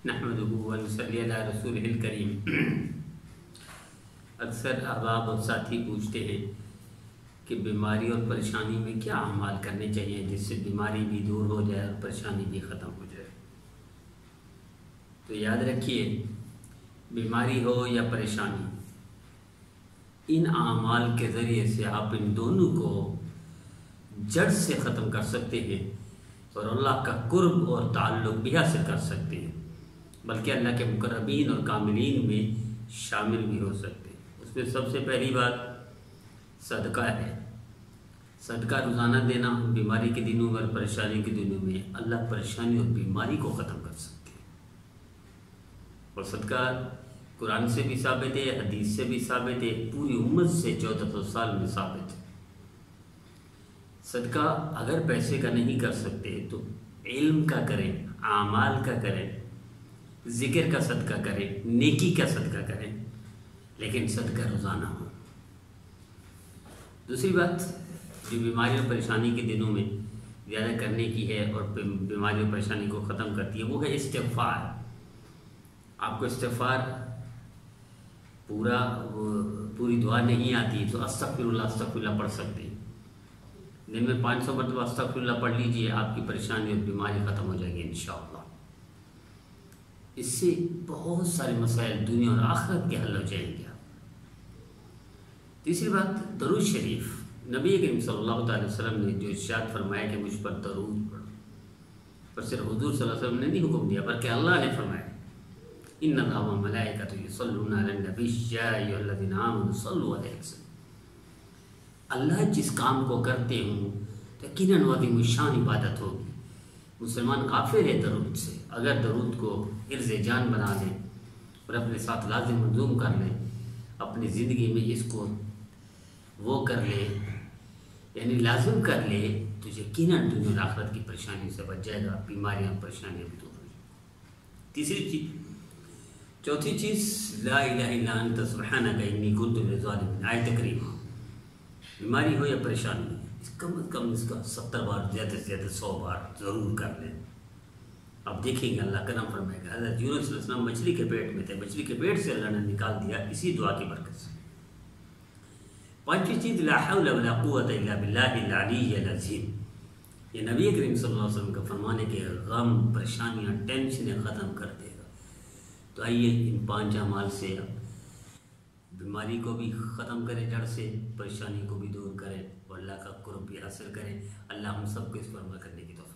नहमदुहु व नसल्ली अला रसूलिहिल करीम। अक्सर अहबाब और साथी पूछते हैं कि बीमारी और परेशानी में क्या अमाल करने चाहिए जिससे बीमारी भी दूर हो जाए और परेशानी भी ख़त्म हो जाए। तो याद रखिए, बीमारी हो या परेशानी, इन अमाल के ज़रिए से आप इन दोनों को जड़ से ख़त्म कर सकते हैं और अल्लाह का कुर्ब और ताल्लुक़ भी हासिल कर सकते हैं, बल्कि अल्लाह के मुकर्रबीन और कामिलीन में शामिल भी हो सकते हैं। उसमें सबसे पहली बात सदका है। सदका रोज़ाना देना बीमारी के दिनों में और परेशानी के दिनों में अल्लाह परेशानी और बीमारी को ख़त्म कर सकते हैं। और सदका कुरान से भी साबित है, हदीस से भी साबित है, पूरी उम्मत से 1400 साल में साबित है। सदका अगर पैसे का नहीं कर सकते तो इल्म का करें, आमाल का करें, जिक्र का सदका करें, नेकी का सदका करें, लेकिन सदका रोज़ाना हो। दूसरी बात जो बीमारी और परेशानी के दिनों में ज़्यादा करने की है और बीमारी और परेशानी को ख़त्म करती है, वो है इस्तिग़फ़ार। आपको इस्तिग़फ़ार पूरी दुआ नहीं आती तो अस्तग़फ़िरुल्लाह अस्तग़फ़िरुल्लाह पढ़ सकते हैं। दिन में 500 मरतबा अस्तग़फ़िरुल्लाह पढ़ लीजिए, आपकी परेशानी और बीमारी ख़त्म हो जाएगी इंशाअल्लाह। इससे बहुत सारे मसाइल दुनिया और आखिरत के हल हो जाएंगे। तीसरी बात दरूद शरीफ। नबी करीम सल्लल्लाहु अलैहि वसल्लम ने जो इरशाद फरमाया कि मुझ पर दरूद पढ़ो, पर सिर्फ हुज़ूर सल्लल्लाहु अलैहि वसल्लम ने नहीं हुक्म दिया, बल्कि अल्लाह ने फरमाया इन्नल्लाह व मलाइकतहु युसल्लूना अलन नबी या अय्युहल्लज़ीना आमनू सल्लू अलैहि वसल्लम। अल्लाह जिस काम को करते हों तो यकीनन वो अज़ीम शान इबादत होगी। मुसलमान काफिर है दरूद से। अगर दरूद को हिर्ज़ जान बना लें और अपने साथ लाजिम मंजूम कर लें, अपनी ज़िंदगी में इसको वो कर ले, यानी लाजिम कर ले, तो यकीनन दुनिया और आखिरत की परेशानियों से बच जाएगा, बीमारियाँ परेशानियाँ भी दूर हो जाएंगी। तीसरी चीज़, चौथी चीज़ ला इलाहा इल्ला अंता सुब्हानका इन्नी कुन्तु मिनज़ ज़ालिमीन। आयत करीमा, बीमारी हो या परेशानी, कम से कम इसका 70 बार, ज़्यादा से ज़्यादा 100 बार ज़रूर कर लें। अब देखेंगे अल्लाह करम फरमाएगा। हज़रत यूनुस अलैहिस्सलाम मछली के पेट में थे, मछली के पेट से अल्लाह ने निकाल दिया इसी दुआ की बरकत से। पांचवी चीज़ ला हौला वला कुव्वता इल्ला बिल्लाहिल अलिय्यिल अज़ीम। ये नबी करीम सल्लल्लाहु अलैहि वसल्लम का फरमाने के गम, परेशानियाँ, टेंशनें ख़त्म कर देगा। तो आइए इन 5 अमाल से आप बीमारी को भी ख़त्म करें, जड़ से परेशानी को भी दूर करें और अल्लाह का कुर्ब भी हासिल करें। अल्लाह हम सबको इस पर अमल करने की तौफीक